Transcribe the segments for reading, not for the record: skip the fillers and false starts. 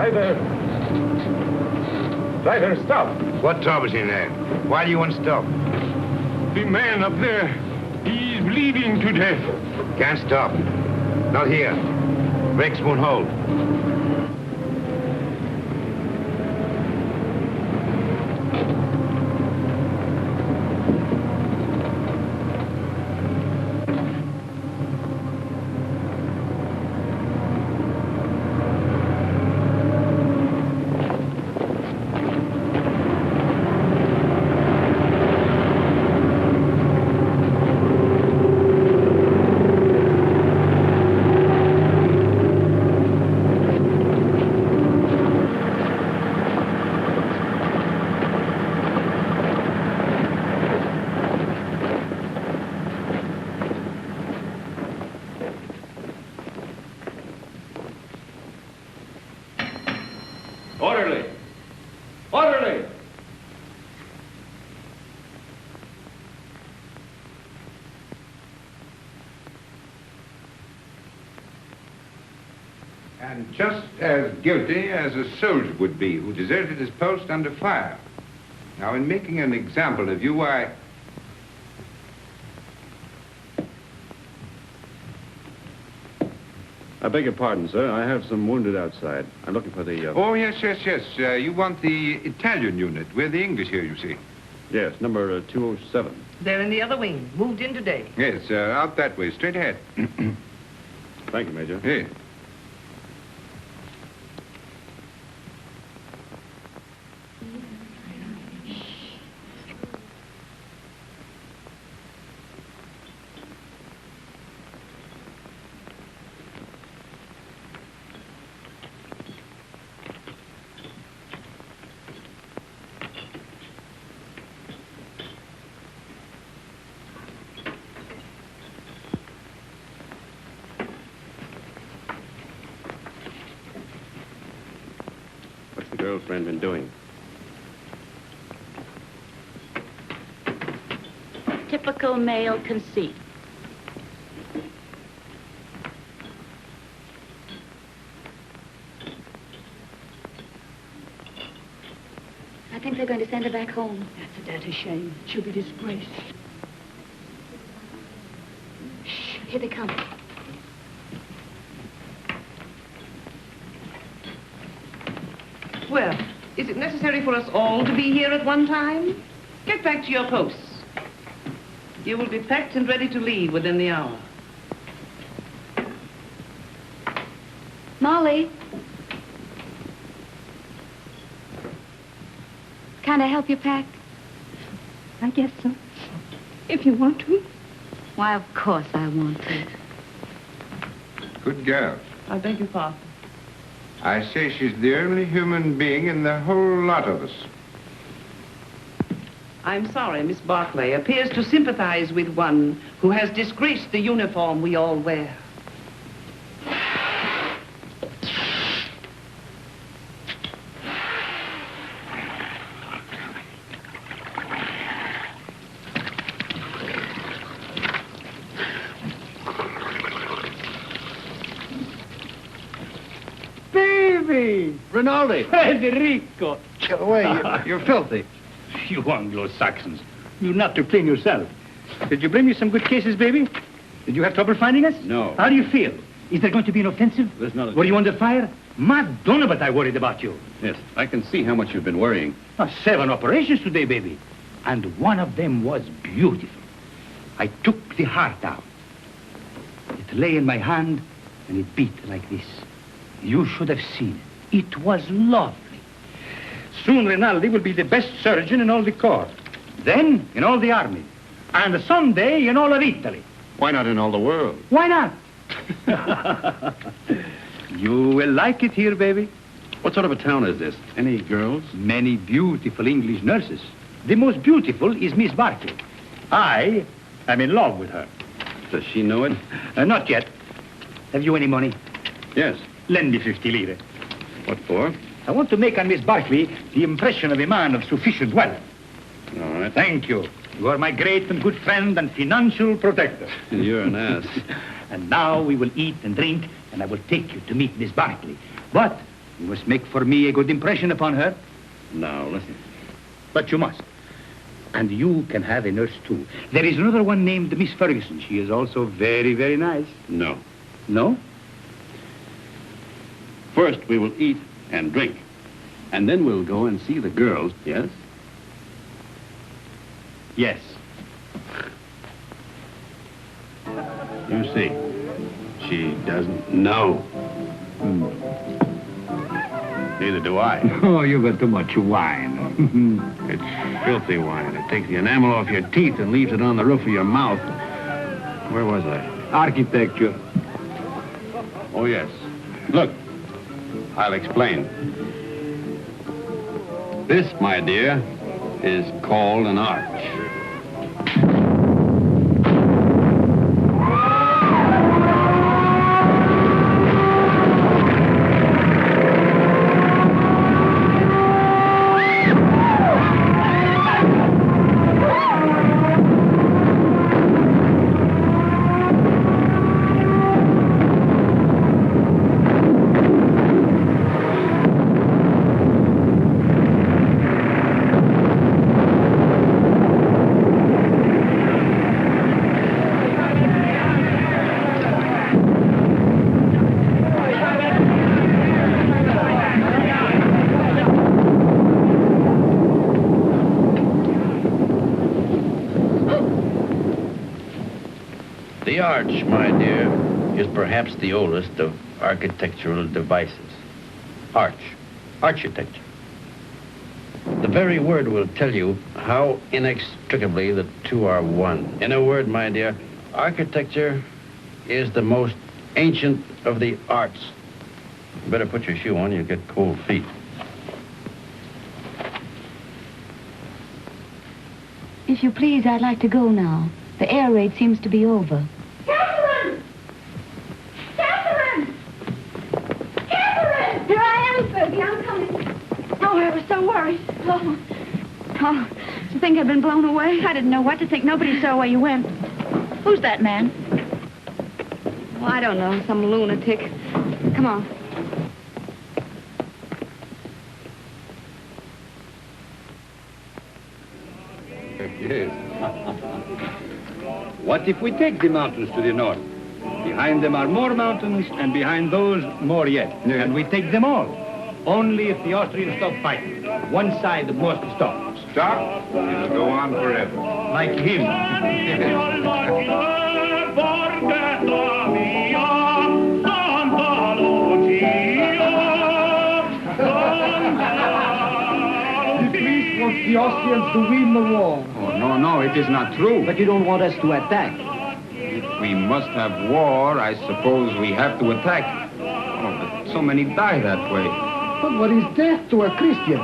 Driver! Driver, stop! What trouble is in there? Why do you want to stop? The man up there, he's bleeding to death. Can't stop. Not here. Brakes won't hold. Orderly! Orderly! And just as guilty as a soldier would be who deserted his post under fire. Now, in making an example of you, I beg your pardon, sir. I have some wounded outside. I'm looking for the... Oh, yes. You want the Italian unit. We're the English here, you see. Yes, number 207. They're in the other wing. Moved in today. Yes, out that way, straight ahead. Thank you, Major. Yes. What's the girlfriend been doing? Typical male conceit. I think they're going to send her back home. That's a dirty shame. She'll be disgraced. Shh, here they come. Well, is it necessary for us all to be here at one time? Get back to your posts. You will be packed and ready to leave within the hour. Molly. Can I help you pack? I guess so. If you want to. Why, of course I want to. Good girl. I beg your pardon. I say she's the only human being in the whole lot of us. I'm sorry, Miss Barclay appears to sympathize with one who has disgraced the uniform we all wear. Rinaldi! Federico! Get away. You're filthy. You Anglo-Saxons. You're not to clean yourself. Did you bring me some good cases, baby? Did you have trouble finding us? No. How do you feel? Is there going to be an offensive? There's not a... Were you under fire? Madonna, but I worried about you. Yes, I can see how much you've been worrying. 7 operations today, baby. And one of them was beautiful. I took the heart out. It lay in my hand, and it beat like this. You should have seen it. It was lovely. Soon Rinaldi will be the best surgeon in all the corps. Then in all the army. And someday in all of Italy. Why not in all the world? Why not? You will like it here, baby. What sort of a town is this? Any girls? Many beautiful English nurses. The most beautiful is Miss Barclay. I am in love with her. Does she know it? Not yet. Have you any money? Yes. Lend me 50 lire. What for? I want to make on Miss Barclay the impression of a man of sufficient wealth. All right. Thank you. You are my great and good friend and financial protector. You're an ass. And now we will eat and drink, and I will take you to meet Miss Barclay. But You must make for me a good impression upon her. Now, listen. But you must. And you can have a nurse, too. There is another one named Miss Ferguson. She is also very, very nice. No. No? First, we will eat and drink. And then we'll go and see the girls, yes? Yes. You see, she doesn't know. Neither do I. Oh, you got too much wine. It's filthy wine. It takes the enamel off your teeth and leaves it on the roof of your mouth. Where was I? Architecture. Oh, yes. Look, I'll explain. This, my dear, is called an arch. The arch, my dear, is perhaps the oldest of architectural devices. Architecture. The very word will tell you how inextricably the two are one. In a word, my dear, architecture is the most ancient of the arts. You better put your shoe on, you'll get cold feet. If you please, I'd like to go now. The air raid seems to be over. Catherine! Catherine! Catherine! Here I am, Fergie. I'm coming. Oh, I was so worried. Oh. Oh, you think I'd been blown away? I didn't know what to think. Nobody saw where you went. Who's that man? Oh, I don't know. Some lunatic. Come on. Yes. What if we take the mountains to the north? Behind them are more mountains, and behind those, more yet. And we take them all. Only if the Austrians stop fighting. One side must stop. Stop? It'll go on forever. Like him. The Austrians to win the war. Oh, no, it is not true. But you don't want us to attack. If we must have war, I suppose we have to attack. Oh, but so many die that way. But what is death to a Christian?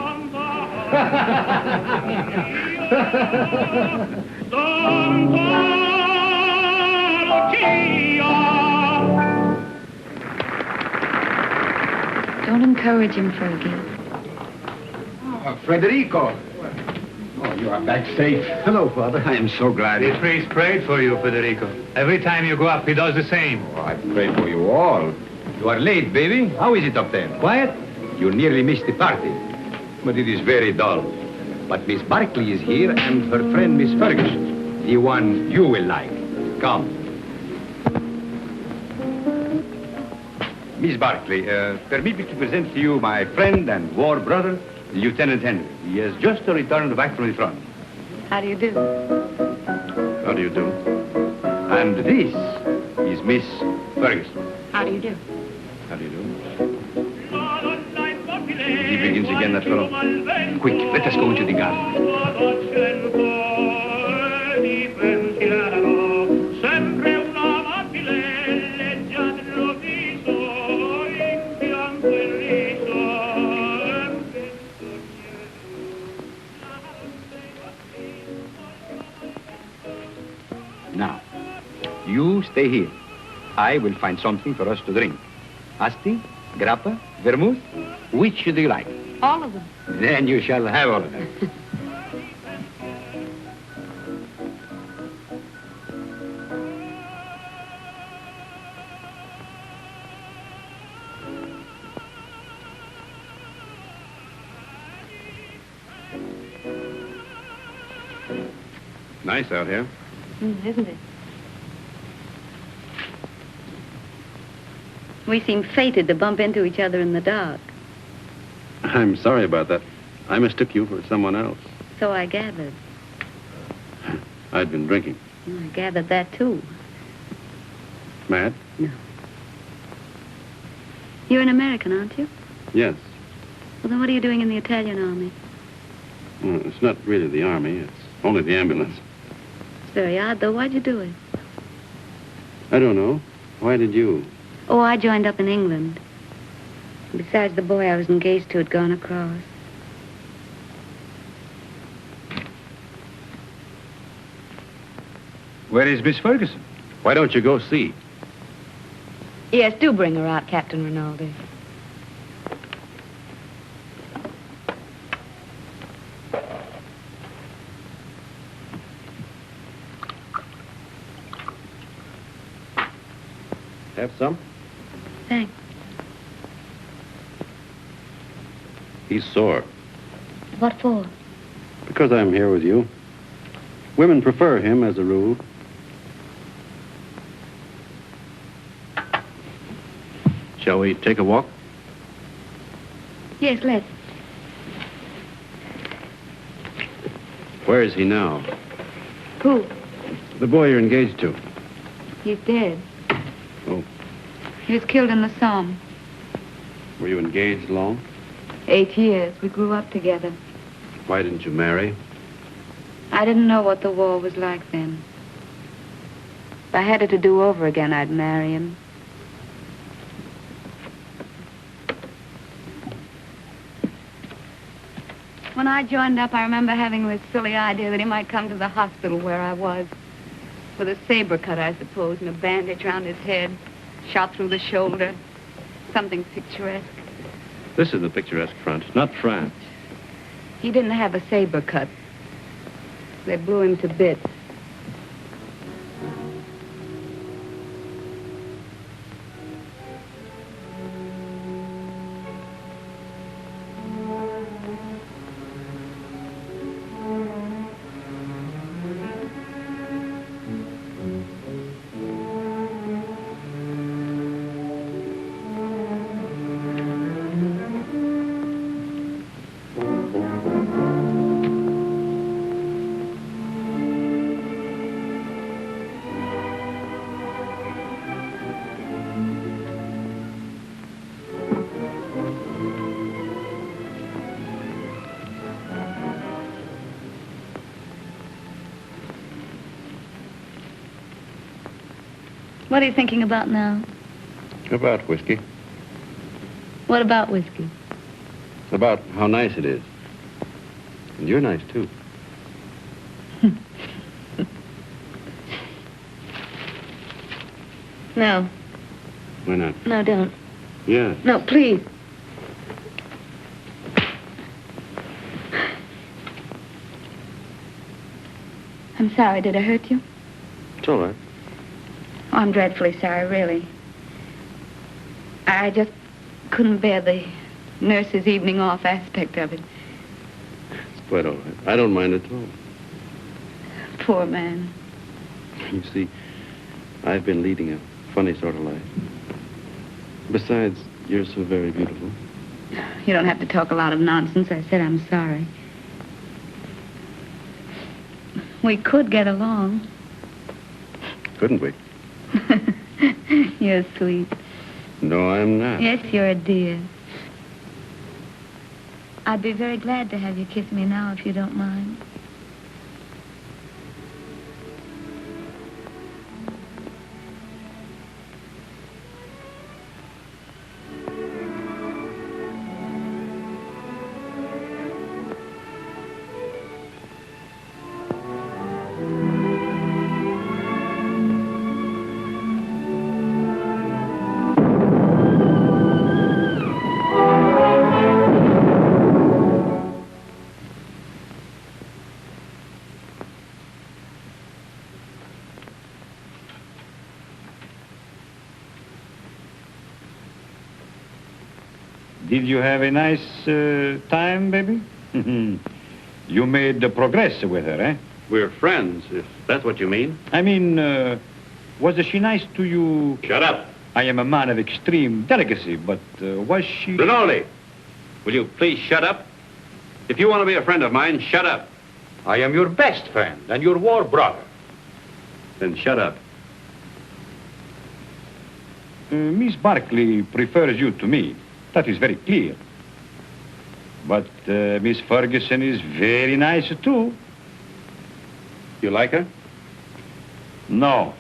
Don't encourage him, Fergie. Oh, Federico. Oh, you are back safe. Hello, Father. I am so glad. The priest prayed for you, Federico. Every time you go up, he does the same. Oh, I pray for you all. You are late, baby. How is it up there? Quiet? You nearly missed the party. But it is very dull. But Miss Barkley is here and her friend Miss Ferguson. The one you will like. Come. Miss Barkley, permit me to present to you my friend and war brother, Lieutenant Henry. He has just returned back from the front. How do you do? How do you do? And this is Miss Ferguson. How do you do? How do you do? He begins again, that fellow. Quick, let us go into the garden. Now, you stay here. I will find something for us to drink. Asti, grappa, vermouth, which do you like? All of them. Then you shall have all of them. Nice out here. Isn't it? We seem fated to bump into each other in the dark. I'm sorry about that. I mistook you for someone else. So I gathered. I'd been drinking. I gathered that, too. Mad? No. You're an American, aren't you? Yes. Well, then what are you doing in the Italian army? Well, it's not really the army. It's only the ambulance. It's very odd, though. Why'd you do it? I don't know. Why did you? Oh, I joined up in England. Besides, the boy I was engaged to had gone across. Where is Miss Ferguson? Why don't you go see? Yes, do bring her out, Captain Rinaldi. Have some? Thanks. He's sore. What for? Because I'm here with you. Women prefer him as a rule. Shall we take a walk? Yes, let's. Where is he now? Who? The boy you're engaged to. He's dead. Oh. He was killed in the Somme. Were you engaged long? 8 years. We grew up together. Why didn't you marry? I didn't know what the war was like then. If I had it to do over again, I'd marry him. When I joined up, I remember having this silly idea that he might come to the hospital where I was. With a saber cut, I suppose, and a bandage around his head, shot through the shoulder. Something picturesque. This is the picturesque front, not France. He didn't have a saber cut. They blew him to bits. What are you thinking about now? About whiskey. What about whiskey? About how nice it is. And you're nice, too. No. Why not? No, don't. Yeah. No, please. I'm sorry. Did I hurt you? It's all right. Oh, I'm dreadfully sorry, really. I just couldn't bear the nurse's evening off aspect of it. It's quite all right. I don't mind at all. Poor man. You see, I've been leading a funny sort of life. Besides, you're so very beautiful. You don't have to talk a lot of nonsense. I said I'm sorry. We could get along. Couldn't we? You're sweet. No, I'm not. Yes, you're a dear. I'd be very glad to have you kiss me now, if you don't mind. Did you have a nice time, baby? You made progress with her, eh? We're friends, if that's what you mean. I mean, was she nice to you? Shut up. I am a man of extreme delicacy, but was she... Rinaldi, will you please shut up? If you want to be a friend of mine, shut up. I am your best friend and your war brother. Then shut up. Miss Barclay prefers you to me. That is very clear. But Miss Ferguson is very nice, too. You like her? No.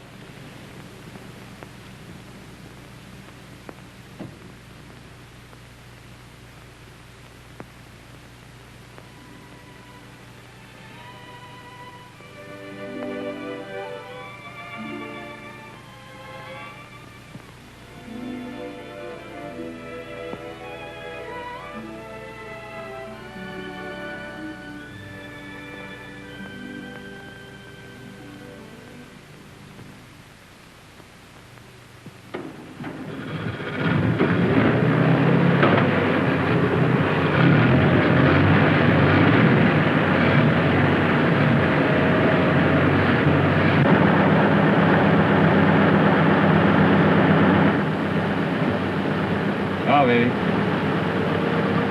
Ciao, baby.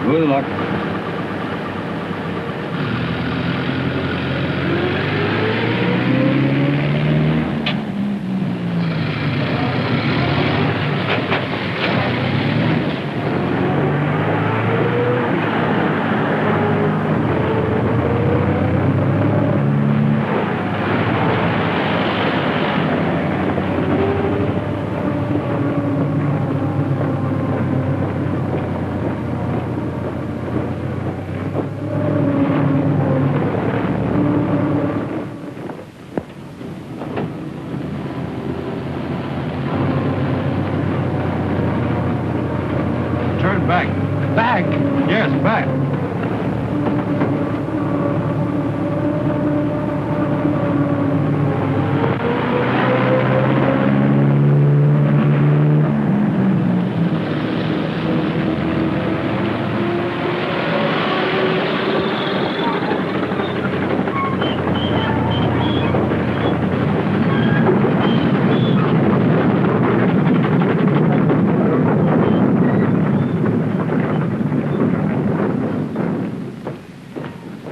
Good luck. Turn back. Back? Yes, back.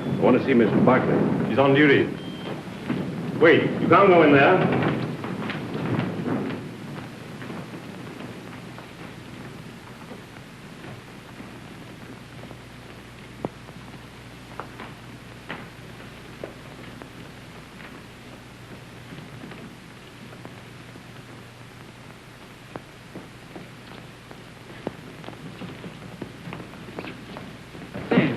I want to see Mr. Barclay. He's on duty. Wait, you can't go in there.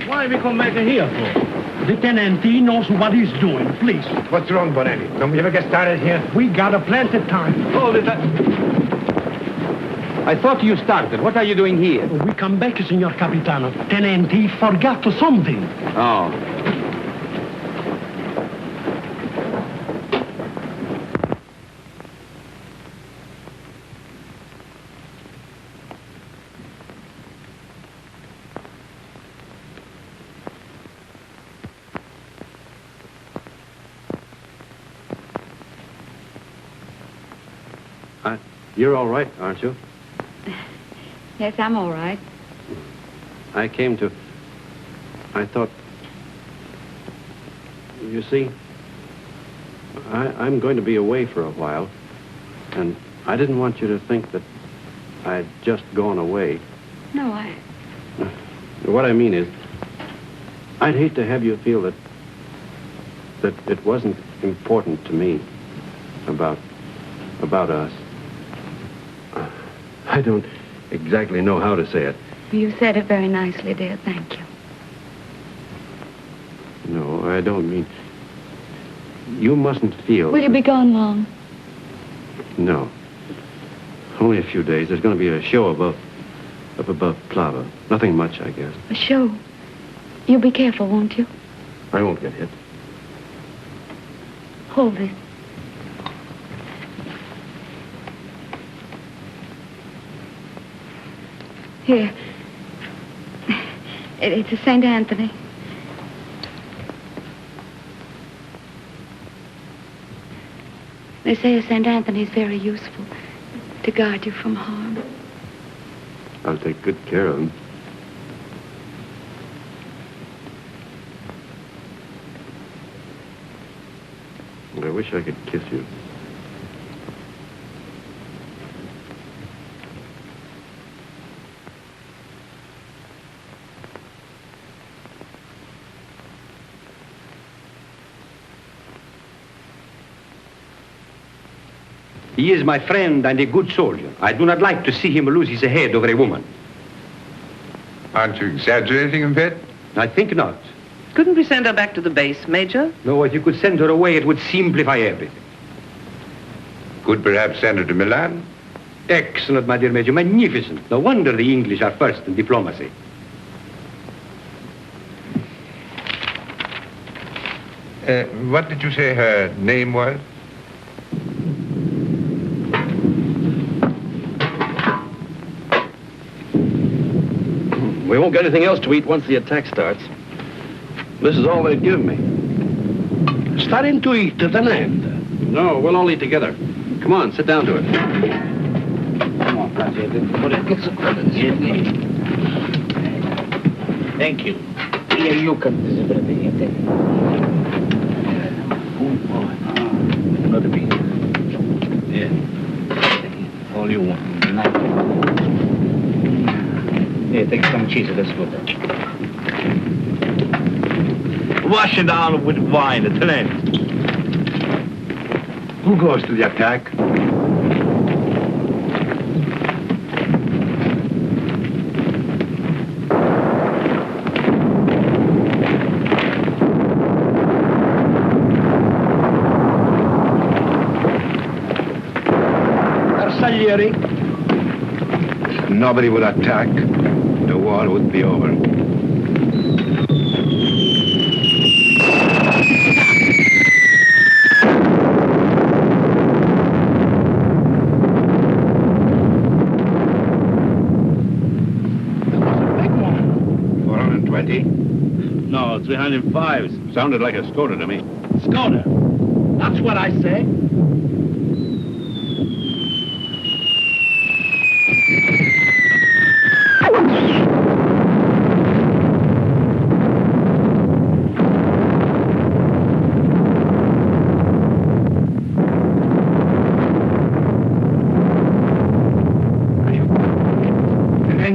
Why we come back here for? The tenant, he knows what he's doing, please. What's wrong, Bonelli? Don't we ever get started here? We got a plenty of time. Hold it. I thought you started. What are you doing here? We come back, Signor Capitano. Tenant, he forgot something. Oh. You're all right, aren't you? Yes, I'm all right. I thought... You see, I'm going to be away for a while, and I didn't want you to think that I'd just gone away. No, What I mean is, I'd hate to have you feel that it wasn't important to me about us. I don't exactly know how to say it. You said it very nicely, dear. Thank you. No, I don't mean... You mustn't feel... Will you be gone long? No. Only a few days. There's going to be a show up above Plava. Nothing much, I guess. A show? You'll be careful, won't you? I won't get hit. Hold it. Here. It's a St. Anthony. They say a St. Anthony's very useful to guard you from harm. I'll take good care of him. I wish I could kiss you. He is my friend and a good soldier. I do not like to see him lose his head over a woman. Aren't you exaggerating a bit? I think not. Couldn't we send her back to the base, Major? No, if you could send her away, it would simplify everything. Could perhaps send her to Milan? Excellent, my dear Major. Magnificent. No wonder the English are first in diplomacy. What did you say her name was? We won't get anything else to eat once the attack starts. This is all they'd give me. Starting to eat, Tenente. No, we'll all eat together. Come on, sit down to it. Come on, thank you. Here you can. Another piece. Yeah. All you want. Here, take some cheese. Let's go. Wash it down with wine, the Tenente. Who goes to the attack? Salieri. If nobody would attack, the war would be over. Big one. 420? No, 305s. Sounded like a Skoda to me. Skoda. That's what I say.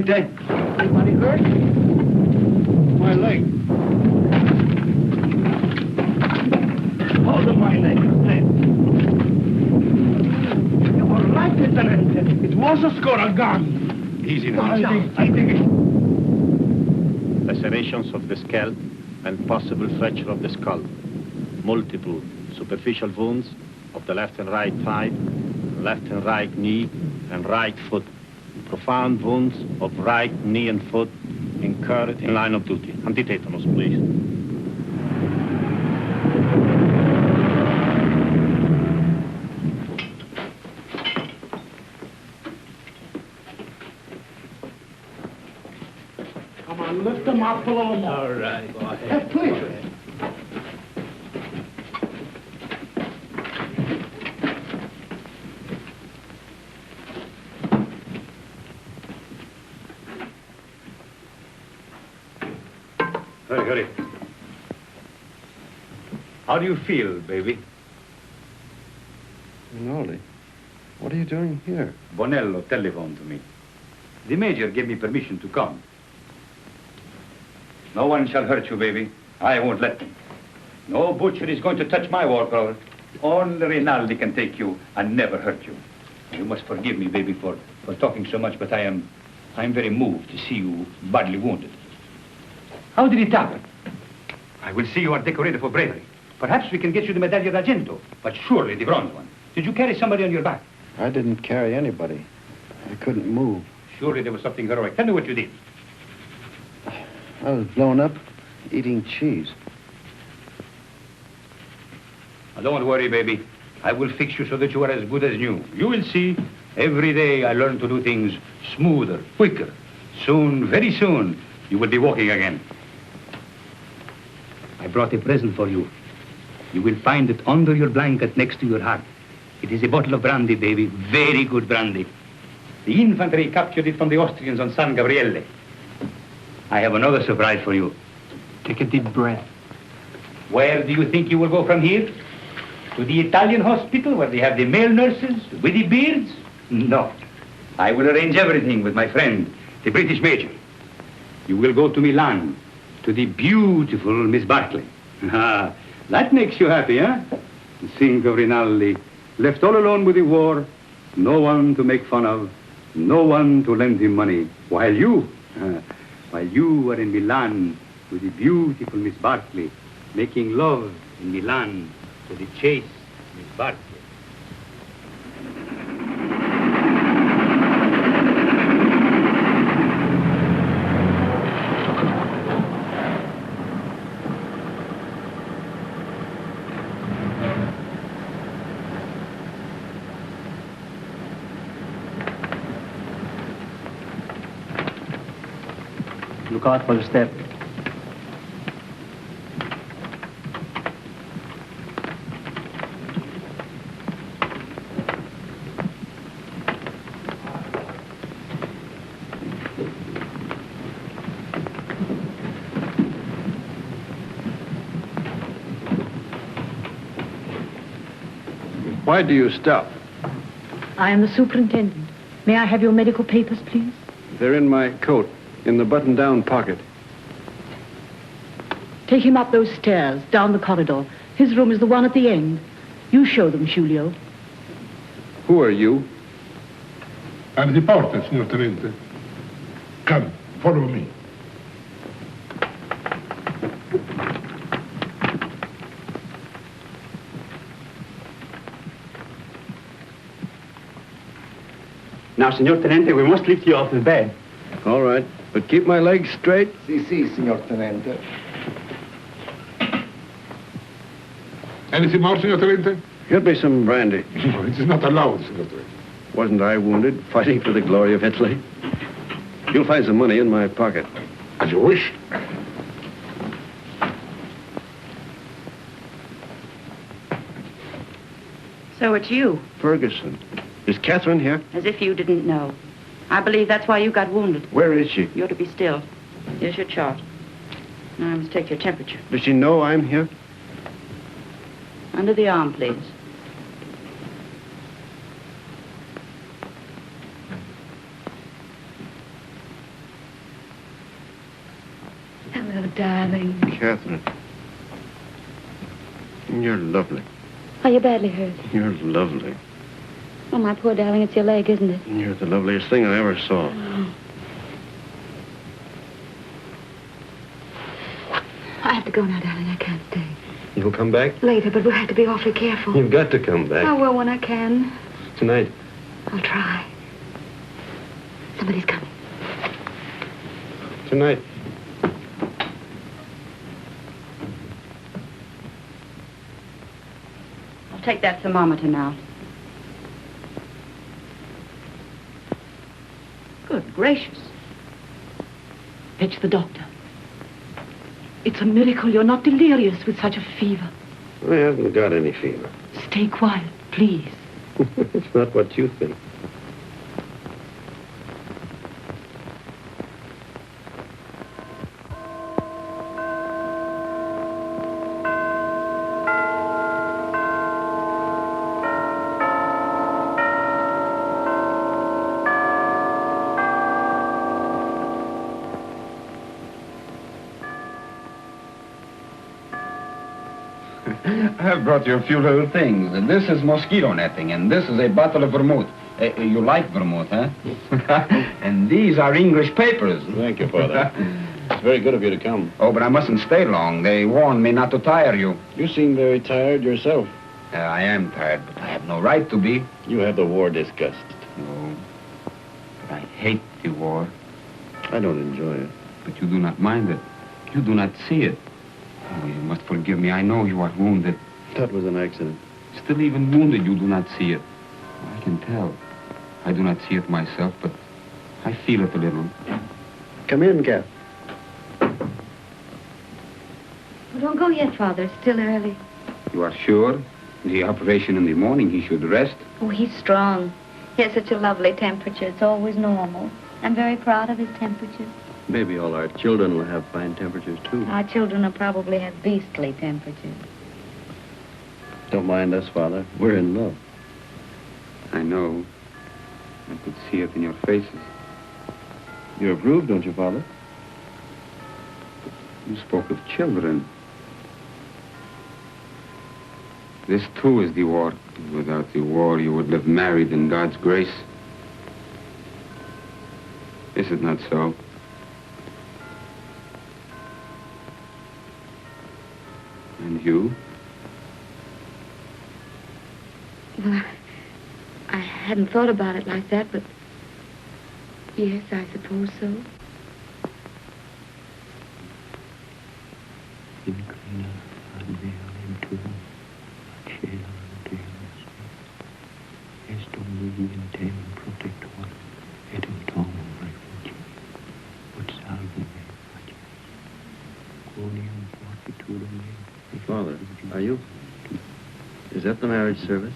Anybody hurt? My leg. Hold on my leg. You were right, Lieutenant. It was a Skoda gun. Easy now. I think it... Lacerations of the scalp and possible fracture of the skull. Multiple superficial wounds of the left and right thigh, left and right knee, and right foot. Profound wounds of right knee and foot incurred in line of duty. Antitetanus, please. Come on, lift them up a little more. All right. Go ahead. Please. Hurry. How do you feel, baby? Rinaldi, what are you doing here? Bonello telephoned to me. The major gave me permission to come. No one shall hurt you, baby. I won't let them. No butcher is going to touch my walker. Only Rinaldi can take you and never hurt you. You must forgive me, baby, for talking so much, but I'm very moved to see you badly wounded. How did it happen? I will see you are decorated for bravery. Perhaps we can get you the Medaglia d'Argento, but surely the bronze one. Did you carry somebody on your back? I didn't carry anybody. I couldn't move. Surely there was something heroic. Tell me what you did. I was blown up eating cheese. Now, don't worry, baby. I will fix you so that you are as good as new. You will see. Every day I learn to do things smoother, quicker. Soon, very soon, you will be walking again. I brought a present for you. You will find it under your blanket next to your heart. It is a bottle of brandy, baby. Very good brandy. The infantry captured it from the Austrians on San Gabriele. I have another surprise for you. Take a deep breath. Where do you think you will go from here? To the Italian hospital where they have the male nurses with the beards? No. I will arrange everything with my friend, the British major. You will go to Milan, to the beautiful Miss Barclay. Ah, that makes you happy, huh? Think of Rinaldi, left all alone with the war, no one to make fun of, no one to lend him money, while you are in Milan with the beautiful Miss Barclay, making love in Milan to the chaste Miss Barclay. Look out for the step. Why do you stop? I am the superintendent. May I have your medical papers, please? They're in my coat, in the button-down pocket. Take him up those stairs, down the corridor. His room is the one at the end. You show them, Julio. Who are you? I'm the porter, signor Tenente. Come, follow me. Now, Signor Tenente, we must lift you off the bed. All right, but keep my legs straight. Si, signor Tenente. Anything more, signor Tenente? Get me some brandy. No, it is not allowed, signor Tenente. Wasn't I wounded, fighting for the glory of Italy? You'll find some money in my pocket. As you wish. So it's you. Ferguson. Is Catherine here? As if you didn't know. I believe that's why you got wounded. Where is she? You're to be still. Here's your chart. Now I must take your temperature. Does she know I'm here? Under the arm, please. Hello, darling. Catherine. You're lovely. Are you badly hurt? You're lovely. Oh, my poor darling, it's your leg, isn't it? You're the loveliest thing I ever saw. I have to go now, darling. I can't stay. You'll come back? Later, but we'll have to be awfully careful. You've got to come back. I will when I can. Tonight. I'll try. Somebody's coming. Tonight. I'll take that thermometer now. Good gracious. Fetch the doctor. It's a miracle you're not delirious with such a fever. I haven't got any fever. Stay quiet, please. It's not what you think. I've brought you a few little things. This is mosquito netting, and this is a bottle of vermouth. You like vermouth, huh? And these are English papers. Thank you, Father. It's very good of you to come. Oh, but I mustn't stay long. They warned me not to tire you. You seem very tired yourself. I am tired, but I have no right to be. You have the war disgust. No, but I hate the war. I don't enjoy it. But you do not mind it. You do not see it. Oh, you must forgive me. I know you are wounded. That was an accident. Still, even wounded, you do not see it. I can tell. I do not see it myself, but I feel it a little. Come in, Kath. Well, don't go yet, Father. It's still early. You are sure? The operation in the morning, he should rest. Oh, he's strong. He has such a lovely temperature. It's always normal. I'm very proud of his temperature. Maybe all our children will have fine temperatures, too. Our children will probably have beastly temperatures. Don't mind us, Father. We're in love. I know. I could see it in your faces. You approve, don't you, Father? You spoke of children. This, too, is the war. Without the war, you would live married in God's grace. Is it not so? And you? Well, I hadn't thought about it like that, but yes, I suppose so. Father, are you? Is that the marriage service?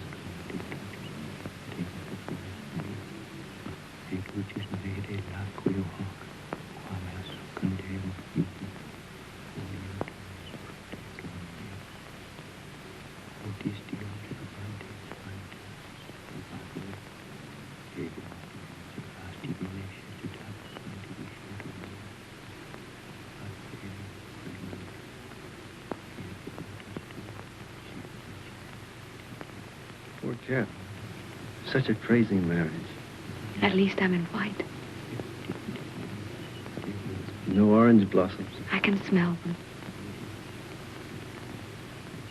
Poor chap. Such a crazy marriage. At least I'm in white. No orange blossoms. I can smell them.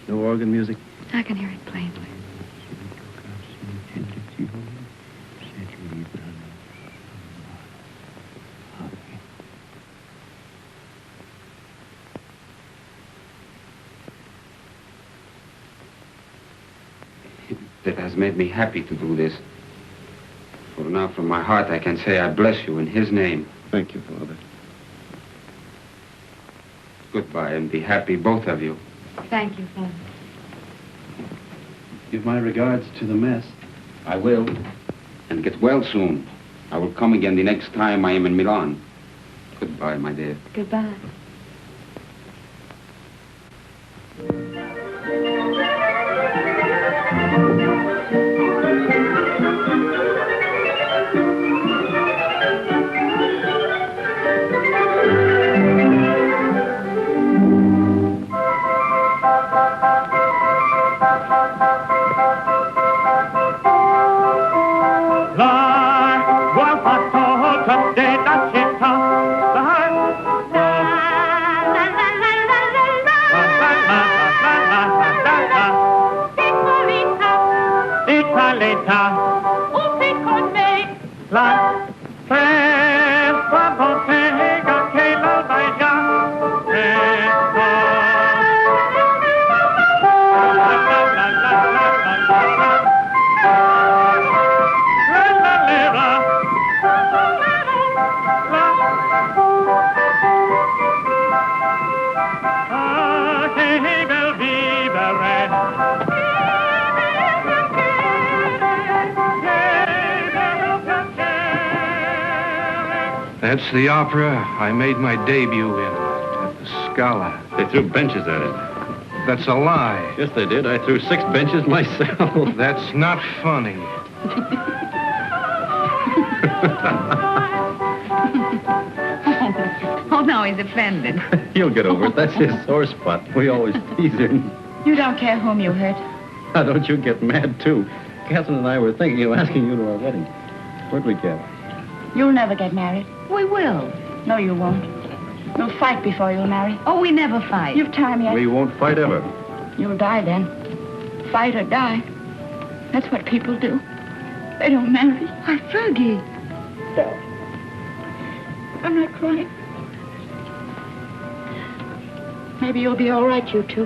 No organ music. I can hear it plainly. It has made me happy to do this. For now, from my heart, I can say I bless you in his name. Thank you, Father. Goodbye, and be happy, both of you. Thank you, Father. Give my regards to the mess. I will. And get well soon. I will come again the next time I am in Milan. Goodbye, my dear. Goodbye. That's the opera I made my debut in at the Scala. They threw benches at it. That's a lie. Yes, they did. I threw 6 benches myself. That's not funny. Oh, no, he's offended. He'll get over it. That's his sore spot. We always tease him. You don't care whom you hurt. Now, don't you get mad, too. Catherine and I were thinking of asking you to our wedding. Where'd we get? You'll never get married. We will. No, you won't. You'll fight before you'll marry. Oh, we never fight. You've time yet. We won't fight ever. You'll die then. Fight or die. That's what people do. They don't marry. Why, Fergie. So, I'm not crying. Maybe you'll be all right, you two.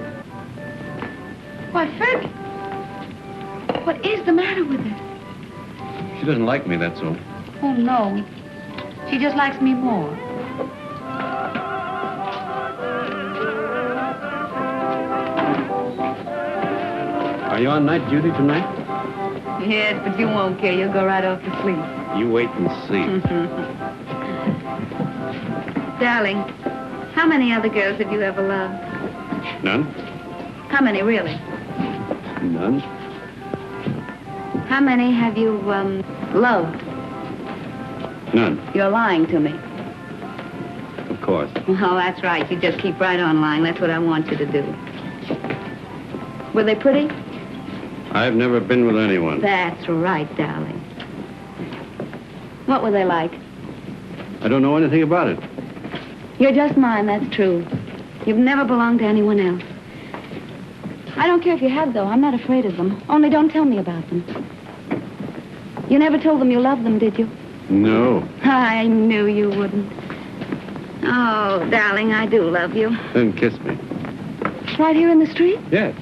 Why, Fergie. What is the matter with her? She doesn't like me, that's all. Oh, no. She just likes me more. Are you on night duty tonight? Yes, but you won't care. You'll go right off to sleep. You wait and see. Darling, how many other girls have you ever loved? None? How many, really? None? How many have you, loved? None, You're lying to me. of course. Oh, that's right. You just keep right on lying. That's what I want you to do. Were they pretty? I've never been with anyone. That's right, darling. What were they like? I don't know anything about it. You're just mine, that's true. You've never belonged to anyone else. I don't care if you have, though. I'm not afraid of them. Only don't tell me about them. You never told them you loved them, did you? No. I knew you wouldn't. Oh, darling, I do love you. Then kiss me. Right here in the street? Yes.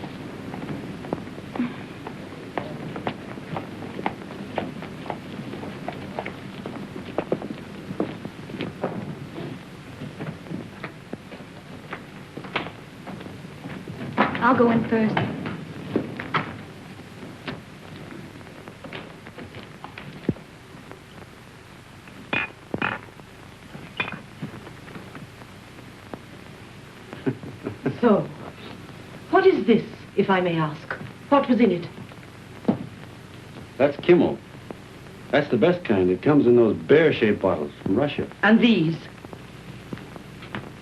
I'll go in first. So, what is this, if I may ask? What was in it? That's Kimmel. That's the best kind. It comes in those bear-shaped bottles from Russia. And these?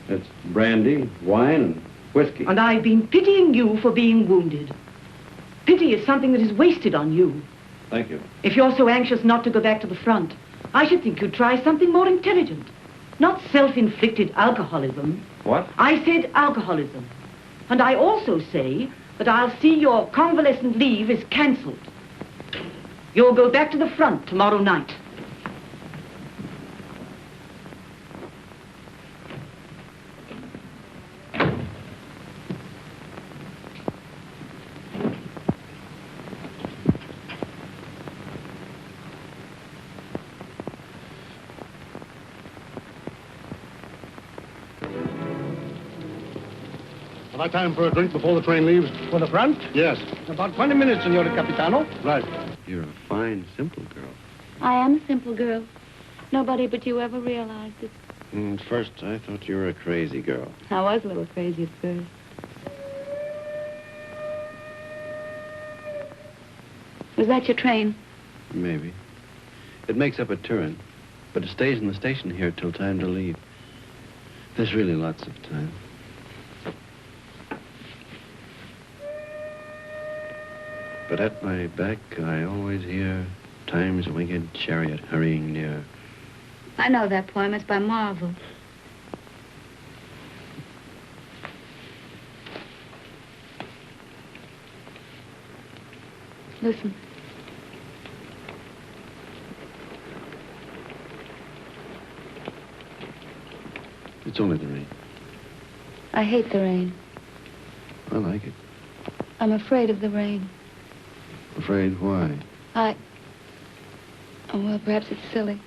It's brandy, wine, and whiskey. And I've been pitying you for being wounded. Pity is something that is wasted on you. Thank you. If you're so anxious not to go back to the front, I should think you'd try something more intelligent. Not self-inflicted alcoholism. What? I said alcoholism. And I also say that I'll see your convalescent leave is cancelled. You'll go back to the front tomorrow night. Have I time for a drink before the train leaves? For the front? Yes. About 20 minutes, Signor Capitano. Right. You're a fine, simple girl. I am a simple girl. Nobody but you ever realized it. At first, I thought you were a crazy girl. I was a little crazy at first. Was that your train? Maybe. It makes up a turn, but it stays in the station here till time to leave. There's really lots of time. But at my back, I always hear time's winged chariot hurrying near. I know that poem. It's by Marvel. Listen. It's only the rain. I hate the rain. I like it. I'm afraid of the rain. Afraid why? Oh, well, perhaps it's silly.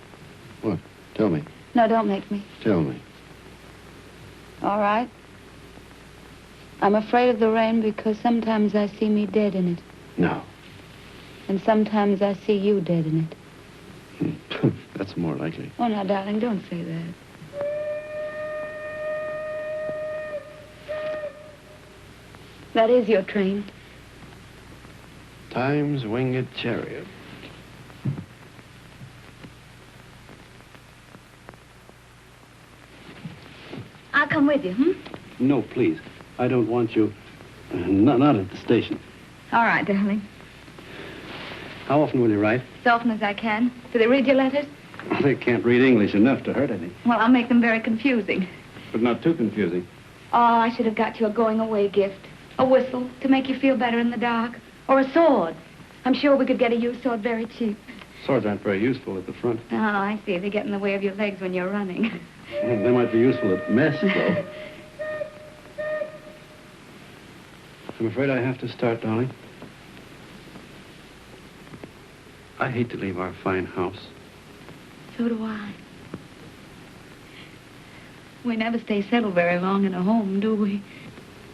What? Tell me. No, don't make me. Tell me. All right. I'm afraid of the rain because sometimes I see me dead in it. No. And sometimes I see you dead in it. That's more likely. Oh, now, darling, don't say that. That is your train. Time's winged chariot. I'll come with you, hmm? No, please. I don't want you. Not at the station. All right, darling. How often will you write? As often as I can. Do they read your letters? They can't read English enough to hurt any. Well, I'll make them very confusing. But not too confusing. Oh, I should have got you a going-away gift. A whistle to make you feel better in the dark. Or a sword. I'm sure we could get a used sword very cheap. Swords aren't very useful at the front. Oh, I see. They get in the way of your legs when you're running. They might be useful at mess, though. I'm afraid I have to start, darling. I hate to leave our fine house. So do I. We never stay settled very long in a home, do we?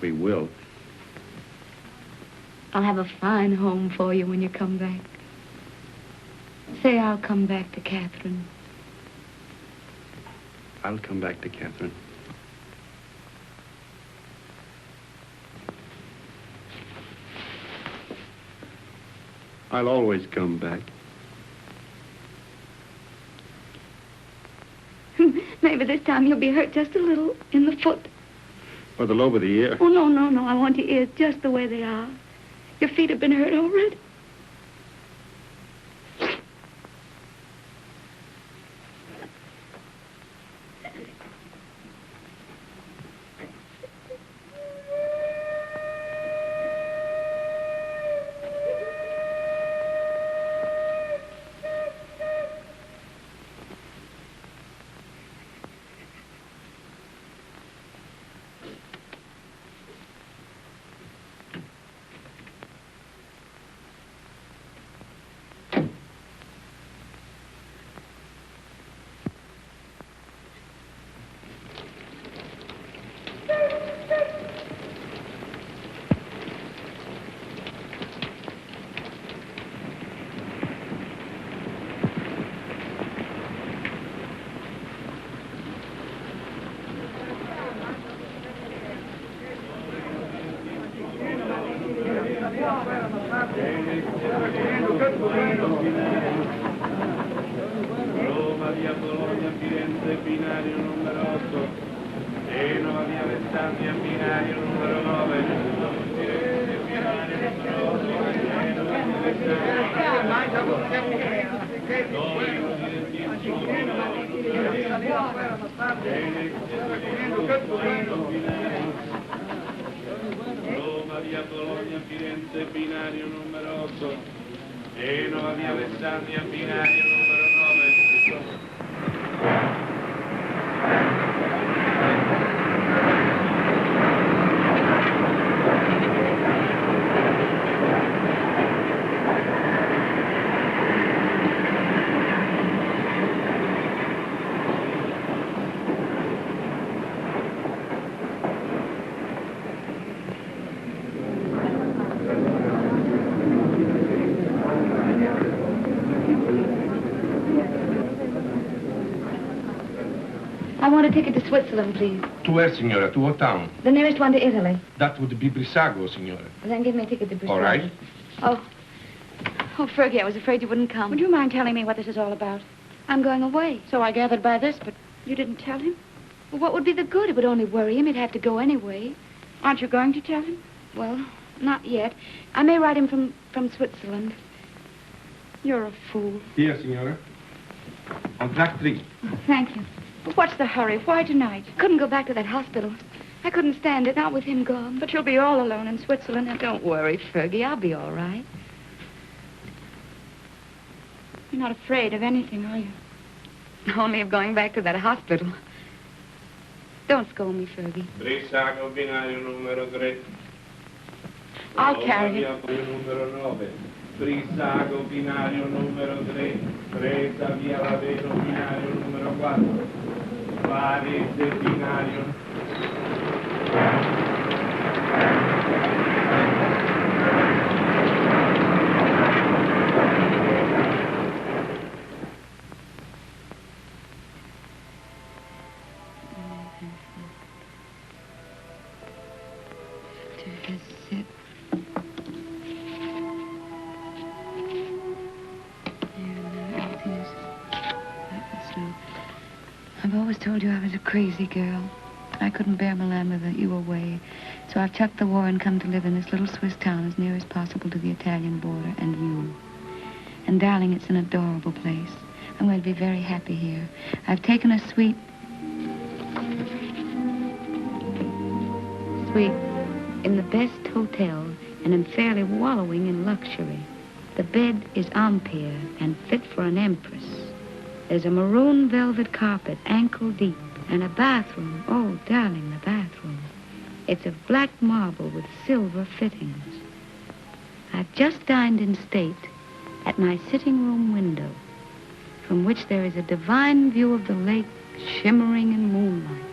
We will. I'll have a fine home for you when you come back. Say I'll come back to Catherine. I'll come back to Catherine. I'll always come back. Maybe this time you'll be hurt just a little in the foot. Or the lobe of the ear. Oh, no. I want your ears just the way they are. Your feet have been hurt already. Roma via Bologna, Firenze, binario numero 8. Genova via Alessandria, binario numero 9. Firenze, binario numero 8. Genova Roma via Bologna, Firenze, binario numero 8. Genova via Alessandria, binario numero 9. I want a ticket to Switzerland, please. To where, signora? To what town? The nearest one to Italy. That would be Brissago, signora. Then give me a ticket to Brazil. All right. Oh, Fergie, I was afraid you wouldn't come. Would you mind telling me what this is all about? I'm going away. So I gathered by this, but you didn't tell him? Well, what would be the good? It would only worry him. He'd have to go anyway. Aren't you going to tell him? Well, not yet. I may write him from Switzerland. You're a fool. Here, signora. On track 3. Oh, thank you. But what's the hurry? Why tonight? Couldn't go back to that hospital. I couldn't stand it, not with him gone. But you'll be all alone in Switzerland. And Don't worry, Fergie. I'll be all right. you're not afraid of anything, are you? Only of going back to that hospital. Don't scold me, Fergie. Brissago, binario numero 3. I'll carry it. Numero 9. Brissago, binario numero 3. Presa via Laveno, binario numero 4. Varese, binario. I've always told you I was a crazy girl. I couldn't bear Milan without you away. So I've chucked the war and come to live in this little Swiss town as near as possible to the Italian border and you. And darling, it's an adorable place. I'm going to be very happy here. I've taken a suite in the best hotel and am fairly wallowing in luxury. The bed is Ampere and fit for an empress. There's a maroon velvet carpet, ankle deep, and a bathroom. Oh, darling, the bathroom. It's of black marble with silver fittings. I've just dined in state at my sitting room window, from which there is a divine view of the lake shimmering in moonlight.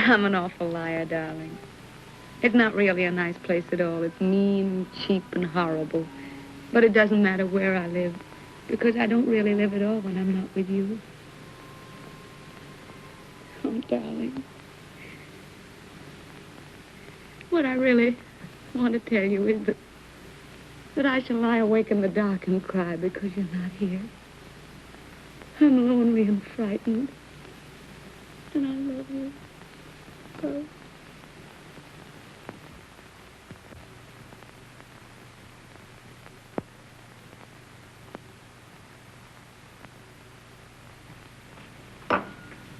I'm an awful liar, darling. It's not really a nice place at all. It's mean, cheap, and horrible. But it doesn't matter where I live, because I don't really live at all when I'm not with you. Oh, darling. What I really want to tell you is that I shall lie awake in the dark and cry because you're not here. I'm lonely and frightened. And I love you. Oh.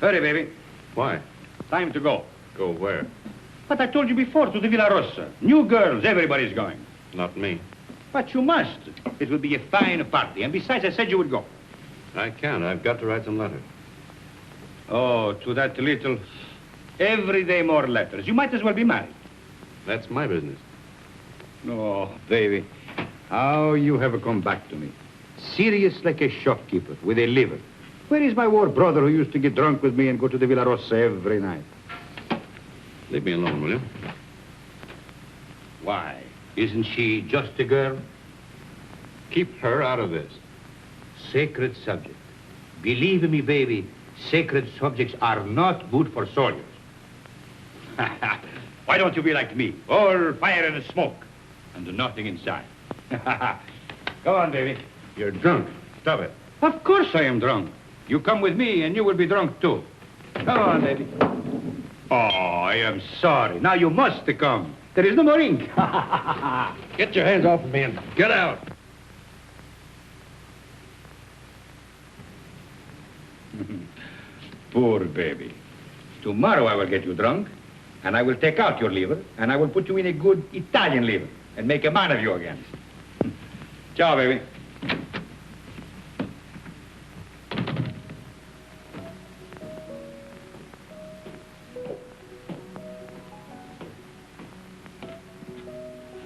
Hurry, baby. Why? Time to go. Go where? But I told you before, to the Villa Rossa. New girls, everybody's going. Not me. But you must. It will be a fine party. And besides, I said you would go. I can't. I've got to write some letters. Oh, to that little... Every day more letters. You might as well be married. That's my business. Oh, baby. How you have come back to me. Serious like a shopkeeper with a liver. Where is my war brother who used to get drunk with me and go to the Villa Rossa every night? Leave me alone, will you? Why? Isn't she just a girl? Keep her out of this. Sacred subject. Believe me, baby, sacred subjects are not good for soldiers. Why don't you be like me? All fire and smoke, and nothing inside. Go on, baby. You're drunk. Stop it. Of course I am drunk. You come with me, and you will be drunk, too. Come on, baby. Oh, I am sorry. Now you must come. There is no more ink. Get your hands off of me and get out. Poor baby. Tomorrow I will get you drunk, and I will take out your liver, and I will put you in a good Italian liver, and make a man of you again. Ciao, baby.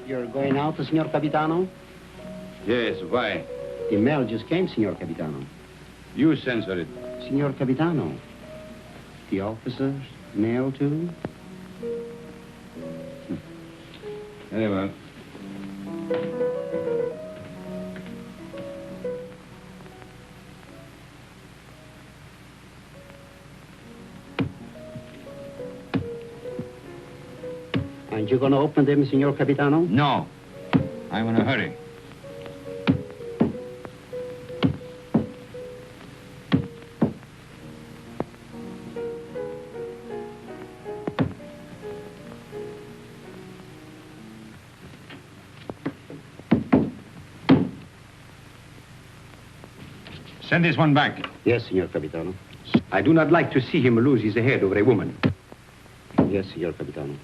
You're going out, Signor Capitano? Yes, why? The mail just came, Signor Capitano. You censor it. Signor Capitano, the officers mail too? Very well. Aren't you going to open them, Signor Capitano? No. I'm in a hurry. Send this one back. Yes, Signor Capitano. I do not like to see him lose his head over a woman. Yes, Signor Capitano.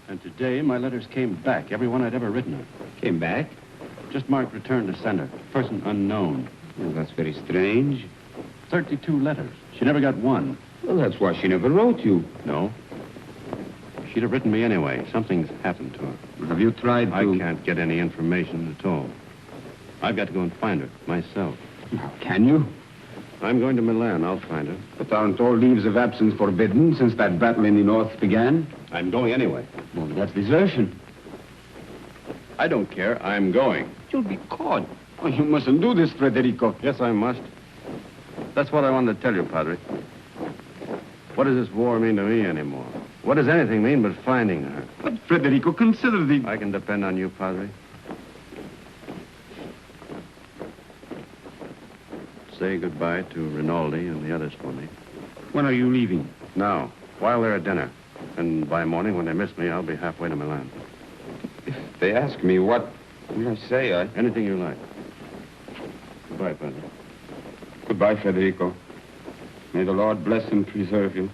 And today, my letters came back, every one I'd ever written her. Came back? Just marked return to sender. Person unknown. Well, that's very strange. 32 letters. She never got one. Well, that's why she never wrote you. No. She'd have written me anyway. Something's happened to her. Have you tried to... I can't get any information at all. I've got to go and find her, myself. How can you? I'm going to Milan. I'll find her. But aren't all leaves of absence forbidden since that battle in the north began? I'm going anyway. Well, that's desertion. I don't care. I'm going. You'll be caught. Oh, you mustn't do this, Federico. Yes, I must. That's what I wanted to tell you, Padre. What does this war mean to me anymore? What does anything mean but finding her? But, Federico, consider the... I can depend on you, Padre. Say goodbye to Rinaldi and the others for me. When are you leaving? Now, while they're at dinner. And by morning, when they miss me, I'll be halfway to Milan. If they ask me, what will I say? Anything you like. Goodbye, Padre. Goodbye, Federico. May the Lord bless and preserve you.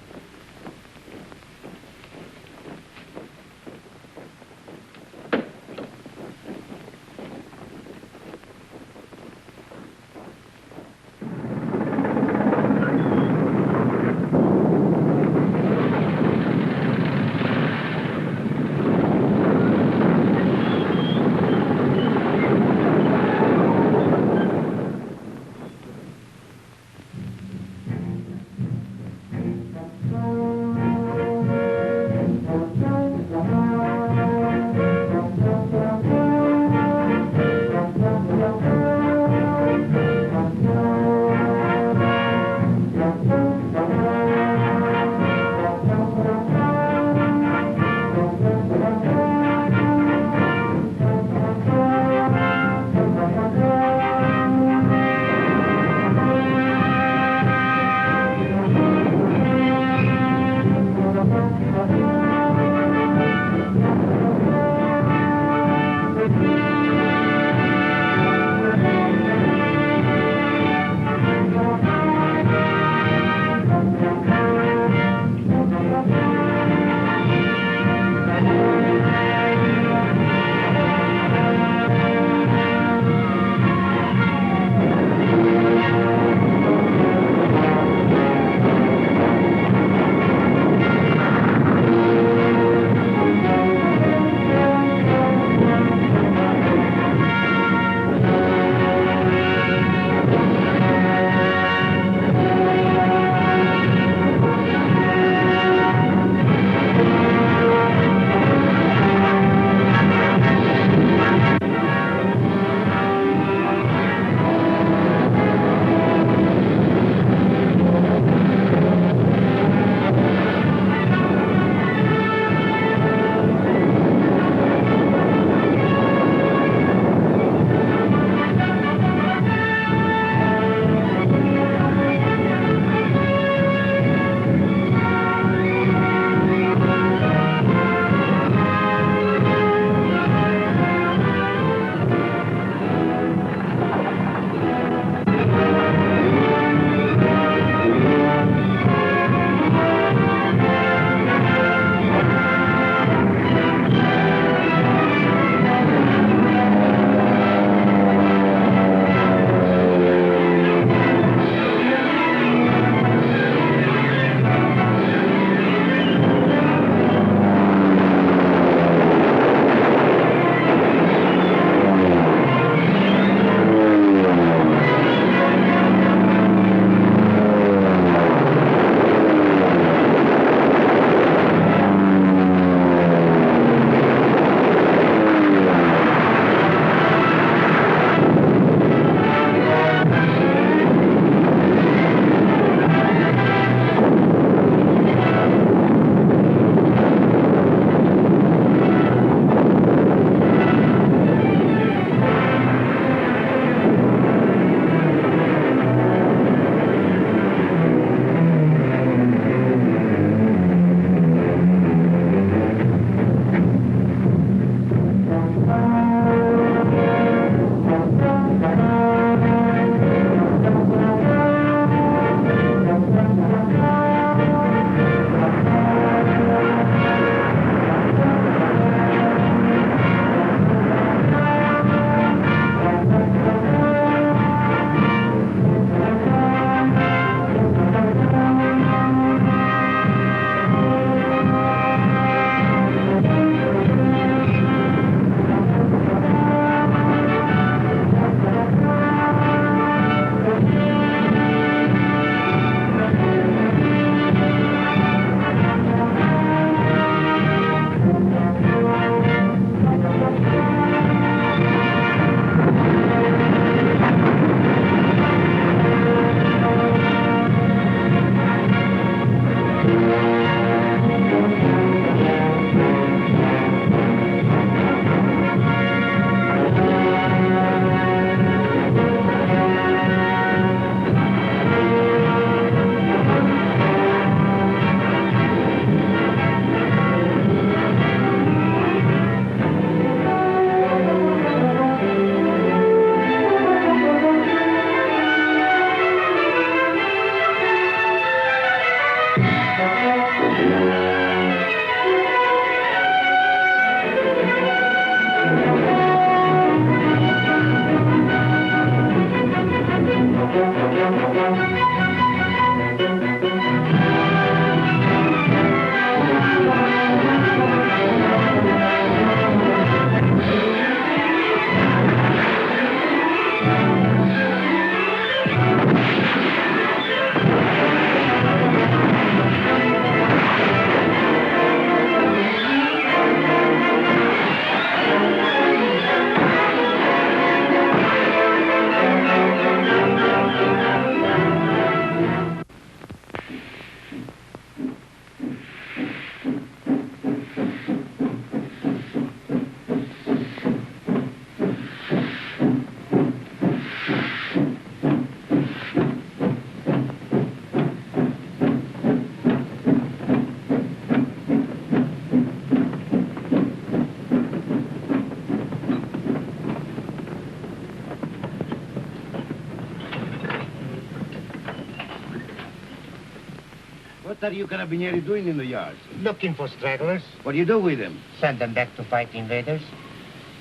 What are you carabinieri doing in the yards? Looking for stragglers. What do you do with them? Send them back to fight invaders.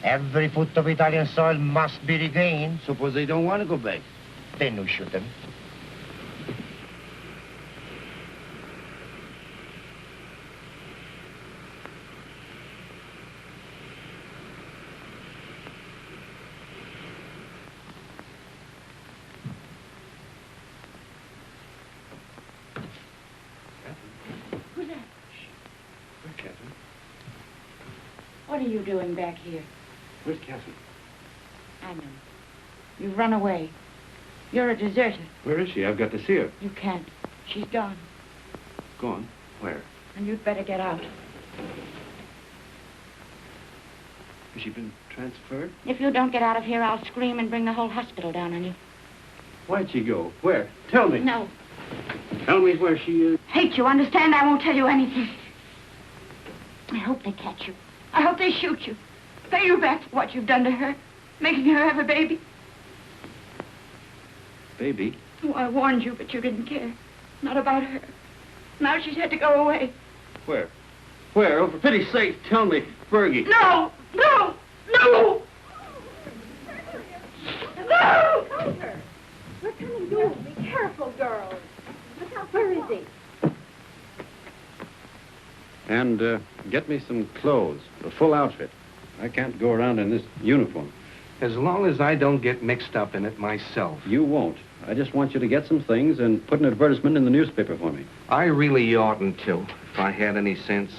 Every foot of Italian soil must be regained. Suppose they don't want to go back. Then you shoot them. Who's that? Where's Catherine? What are you doing back here? Where's Catherine? I know. You've run away. You're a deserter. Where is she? I've got to see her. You can't. She's gone. Gone? Where? And you'd better get out. Has she been transferred? If you don't get out of here, I'll scream and bring the whole hospital down on you. Why'd she go? Where? Tell me. No. Tell me where she is. Hate you, understand? I won't tell you anything. I hope they catch you. I hope they shoot you. Pay you back for what you've done to her. Making her have a baby. Baby? Oh, I warned you, but you didn't care. Not about her. Now she's had to go away. Where? Where? Oh, for pity's sake, tell me. Fergie. No! No! No! No! Hold her. We're coming down. Be careful, girls. Look out, where is he? And get me some clothes, a full outfit. I can't go around in this uniform. As long as I don't get mixed up in it myself. You won't. I just want you to get some things and put an advertisement in the newspaper for me. I really oughtn't to, if I had any sense.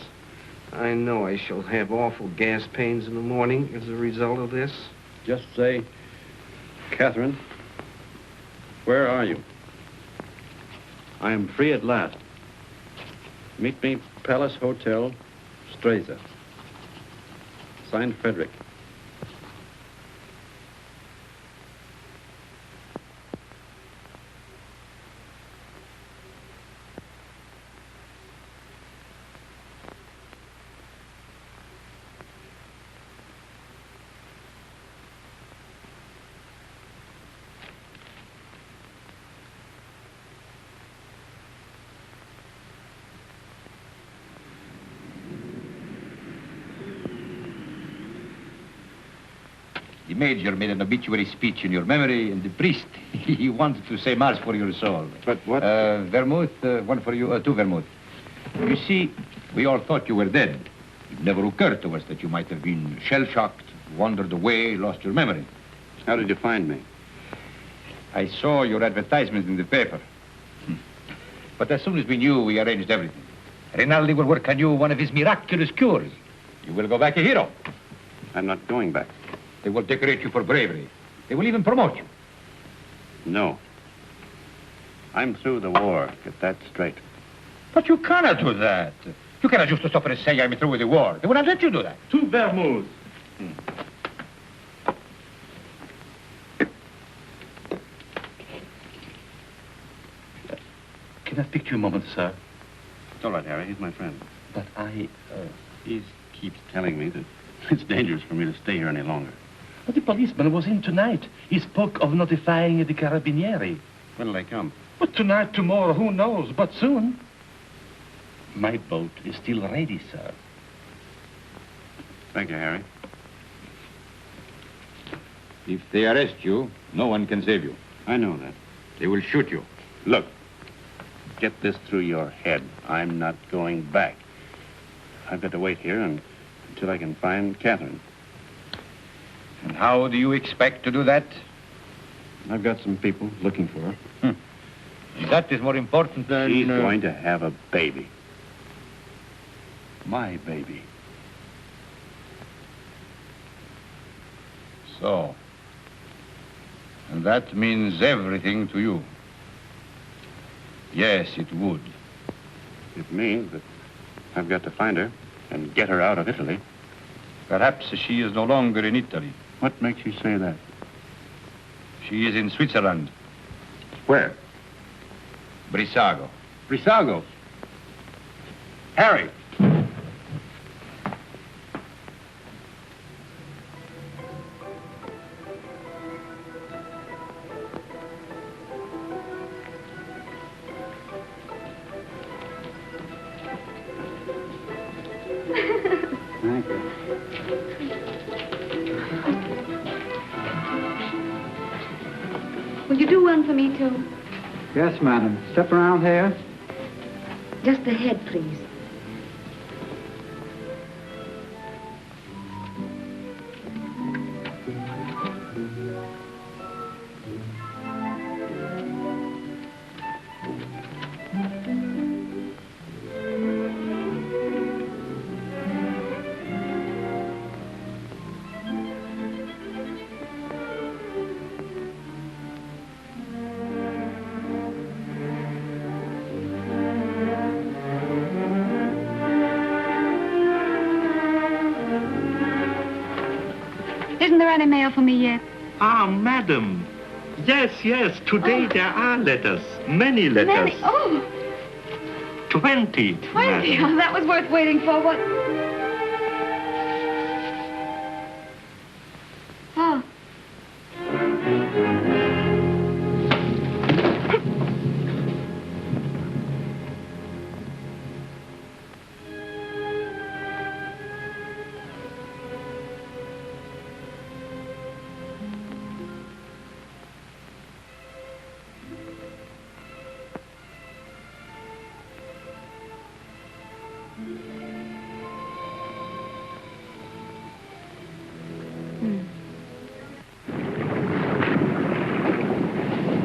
I know I shall have awful gas pains in the morning as a result of this. Just say, Catherine, where are you? I am free at last. Meet me, Palace Hotel, Streza. Signed, Frederick. The major made an obituary speech in your memory, and the priest, he wanted to say mass for your soul. But what? Vermouth, one for you, two vermouth. You see, we all thought you were dead. It never occurred to us that you might have been shell-shocked, wandered away, lost your memory. How did you find me? I saw your advertisement in the paper. But as soon as we knew, we arranged everything. Rinaldi will work on you one of his miraculous cures. You will go back a hero. I'm not going back. They will decorate you for bravery. They will even promote you. No. I'm through the war. Get that straight. But you cannot do that. You cannot just stop and say I'm through with the war. They will not let you do that. Two vermouths. Can I speak to you a moment, sir? It's all right, Harry. He's my friend. But he keeps telling me that it's dangerous for me to stay here any longer. But the policeman was in tonight. He spoke of notifying the carabinieri. When'll they come? But tonight, tomorrow, who knows? But soon. My boat is still ready, sir. Thank you, Harry. If they arrest you, no one can save you. I know that. They will shoot you. Look, get this through your head. I'm not going back. I've got to wait here until I can find Catherine. And how do you expect to do that? I've got some people looking for her. That is more important than... She's going to have a baby. My baby. So. And that means everything to you. Yes, it would. It means that I've got to find her and get her out of Italy. Perhaps she is no longer in Italy. What makes you say that? She is in Switzerland. Where? Brissago. Brissago? Harry! Will you do one for me, too? Yes, madam. Step around here. Just the head, please. Isn't there any mail for me yet? Ah, madam. Yes, yes. Today there are letters. Many letters. Many? Oh, 20. 20. madam. Oh, that was worth waiting for. What? Oh.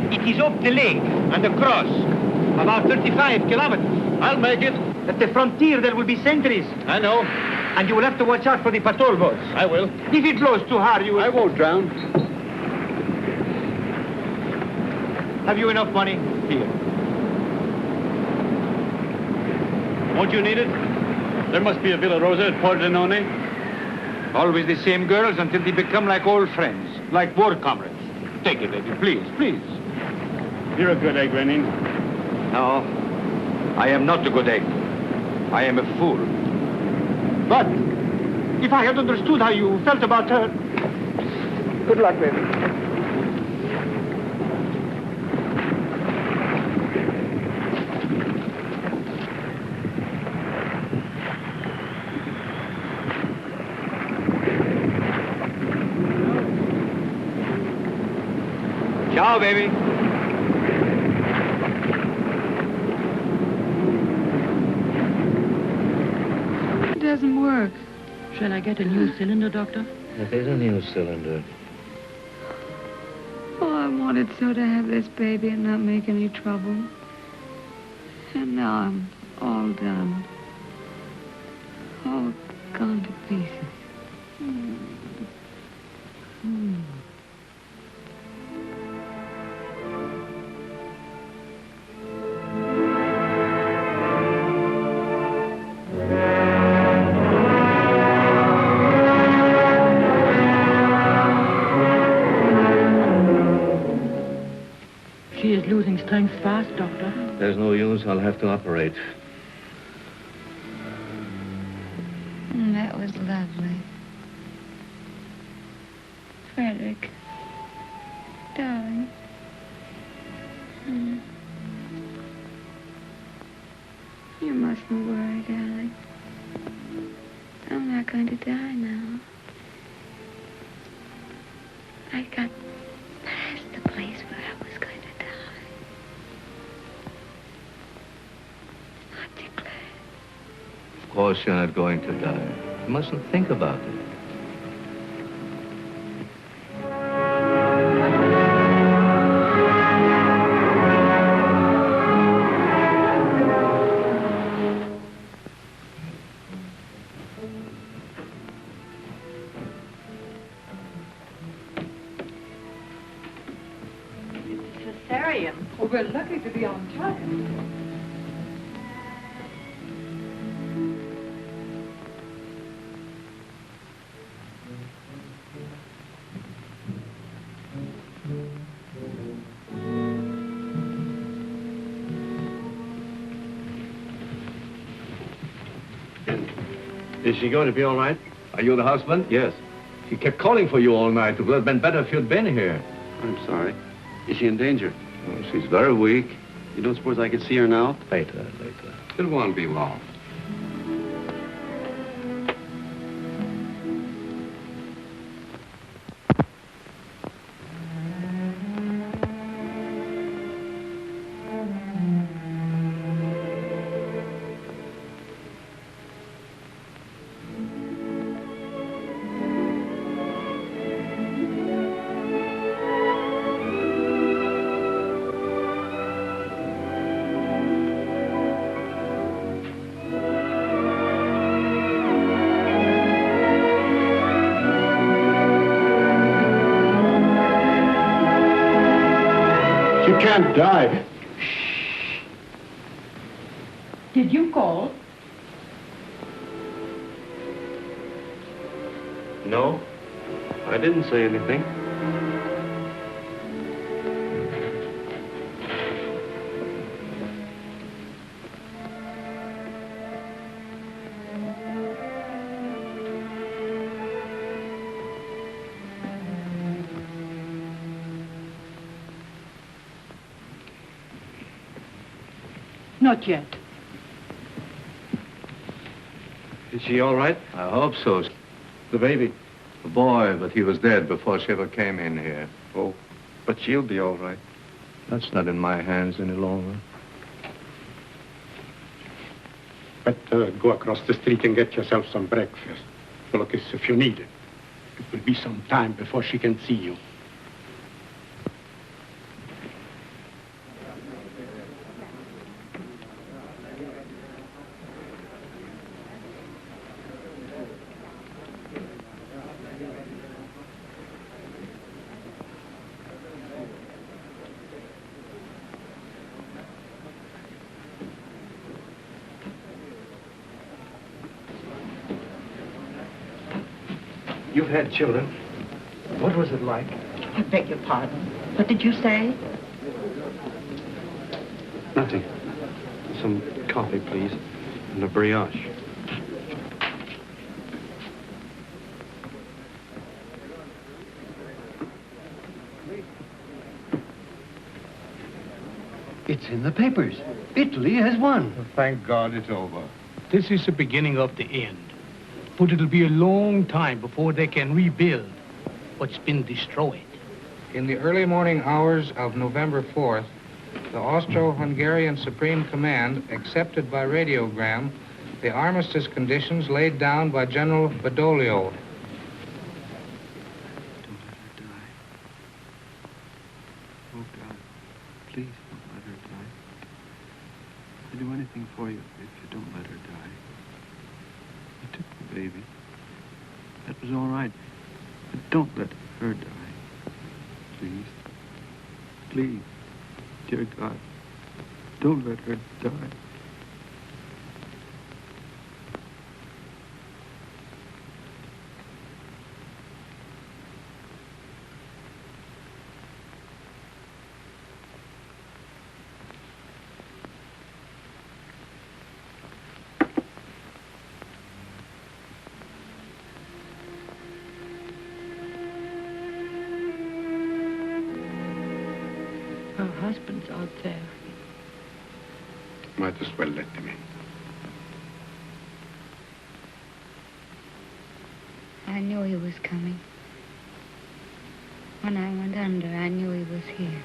It is up the lake and across. About 35 kilometers. I'll make it. At the frontier, there will be sentries. I know. And you will have to watch out for the patrol boats. I will. If it blows too hard, you will... I won't drown. Have you enough money? Here. Won't you need it? There must be a Villa Rosa at Pordenone. Always the same girls until they become like old friends, like war comrades. Take it, baby, please, please. You're a good egg, Rennie. No, I am not a good egg. I am a fool. But if I had understood how you felt about her... Good luck, baby. Ciao, baby. It doesn't work. Shall I get a new cylinder, Doctor? It is a new cylinder. Oh, I wanted so to have this baby and not make any trouble. And now I'm all done. All gone to pieces. She is losing strength fast, Doctor. There's no use. I'll have to operate. That was lovely. Frederick. Darling. You mustn't worry, darling. I'm not going to die now. I got past the place where I was going to die. Not declared. Of course you're not going to die. You mustn't think about it. Oh, we're lucky to be on time. Is she going to be all right? Are you the husband? Yes. She kept calling for you all night. It would have been better if you'd been here. I'm sorry. Is she in danger? Oh, she's very weak. You don't suppose I could see her now? Later. It won't be long. She can't die. Did you call? No, I didn't say anything. Not yet. Is she all right? I hope so. The baby? A boy, but he was dead before she ever came in here. Oh, but she'll be all right. That's not in my hands any longer. Better go across the street and get yourself some breakfast. Look, if you need it. It will be some time before she can see you. You've had children. What was it like? I beg your pardon. What did you say? Nothing. Some coffee, please, and a brioche. It's in the papers. Italy has won. Thank God it's over. This is the beginning of the end. But it'll be a long time before they can rebuild what's been destroyed. In the early morning hours of November 4th, the Austro-Hungarian Supreme Command accepted by radiogram the armistice conditions laid down by General Badoglio. Oh, God, please don't let her die. I'll do anything for you if you don't let her die. You took the baby. That was all right. But don't let her die. Please. Please. Dear God, don't let her die. Her husband's out there. Might as well let him in. I knew he was coming. When I went under, I knew he was here.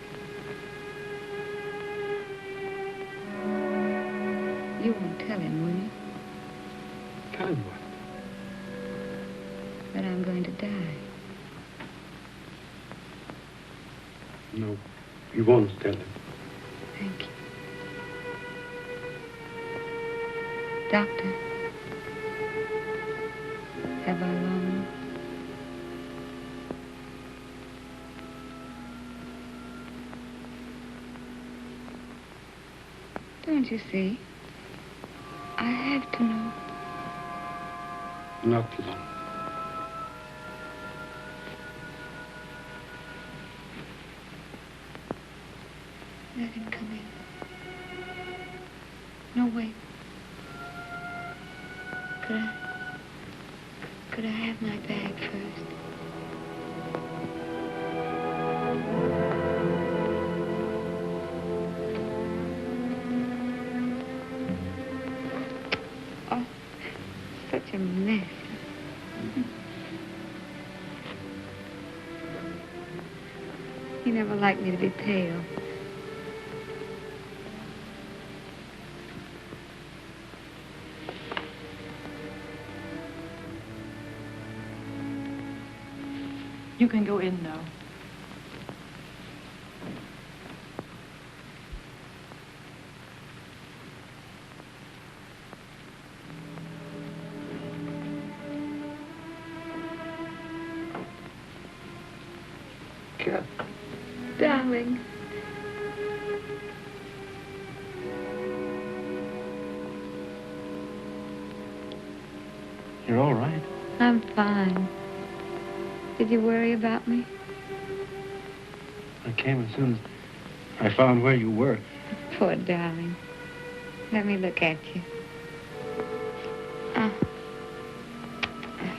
You won't tell him, will you? Tell him what? That I'm going to die. No, we won't tell him. Thank you. Doctor, have I long? Don't you see? I have to know. Not long. Let him come in. No, wait. Could I have my bag first? Oh, such a mess. He never liked me to be pale. You can go in now. Darling, all right? I'm fine. Did you worry about me? I came as soon as I found where you were. Poor darling. Let me look at you. Oh.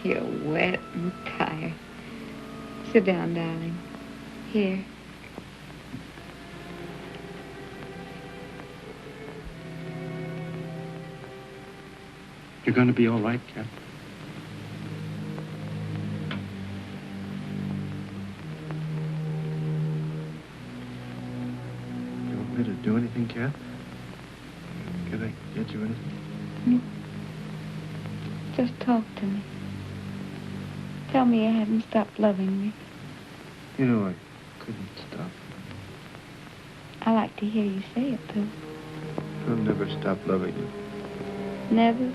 You're wet and tired. Sit down, darling. Here. You're going to be all right, Cap? You want me to do anything, Cap? Can I get you anything? No. Just talk to me. Tell me you haven't stopped loving me. You know, I couldn't stop. I like to hear you say it, too. I'll never stop loving you. Never?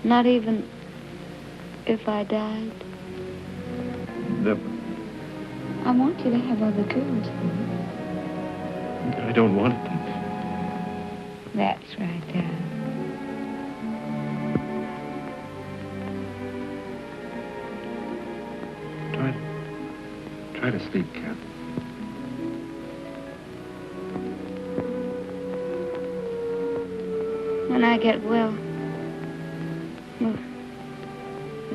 Not even if I died? Never. I want you to have other girls. I don't want them. That's right, darling. Try to sleep, Cap. When I get well, we'll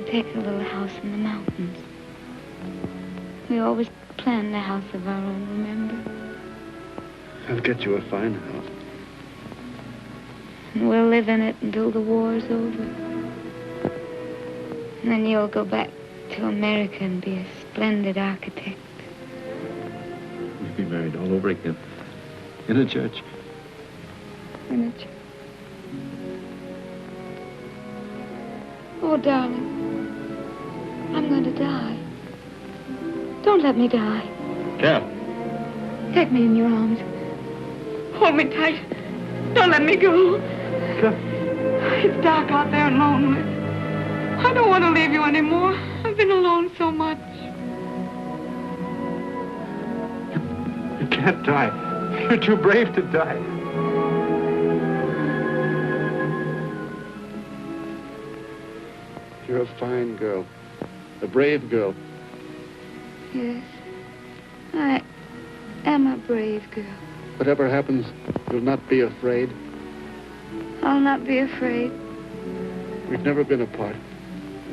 take a little house in the mountains. We always planned a house of our own, remember? I'll get you a fine house. And we'll live in it until the war's over. And then you'll go back to America and be a splendid architect. We'll be married all over again. In a church. In a church. Oh, darling, I'm going to die. Don't let me die. Cap. Take me in your arms. Hold me tight. Don't let me go. Cap. It's dark out there and lonely. I don't want to leave you anymore. I've been alone so much. You can't die. You're too brave to die. You're a fine girl. A brave girl. Yes, I am a brave girl. Whatever happens, you'll not be afraid. I'll not be afraid. We've never been apart.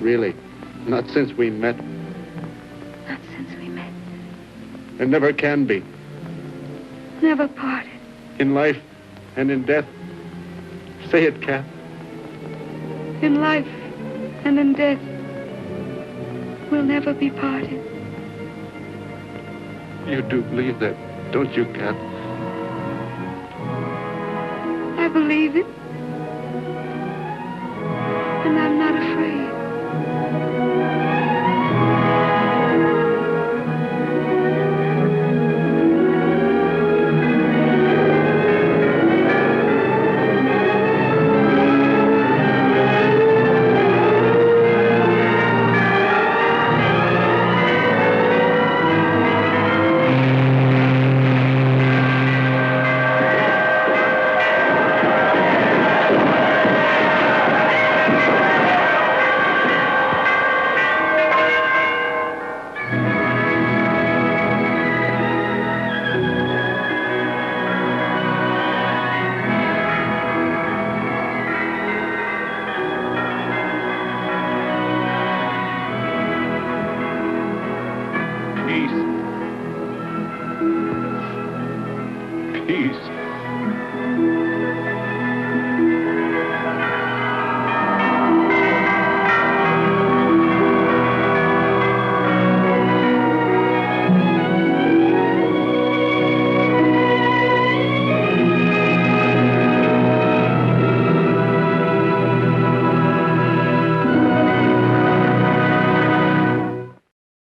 Really. Not since we met. Not since we met. And never can be. Never parted. In life and in death. Say it, Cap. In life and in death, we'll never be parted. You do believe that, don't you, Cap? I believe it. And I'm not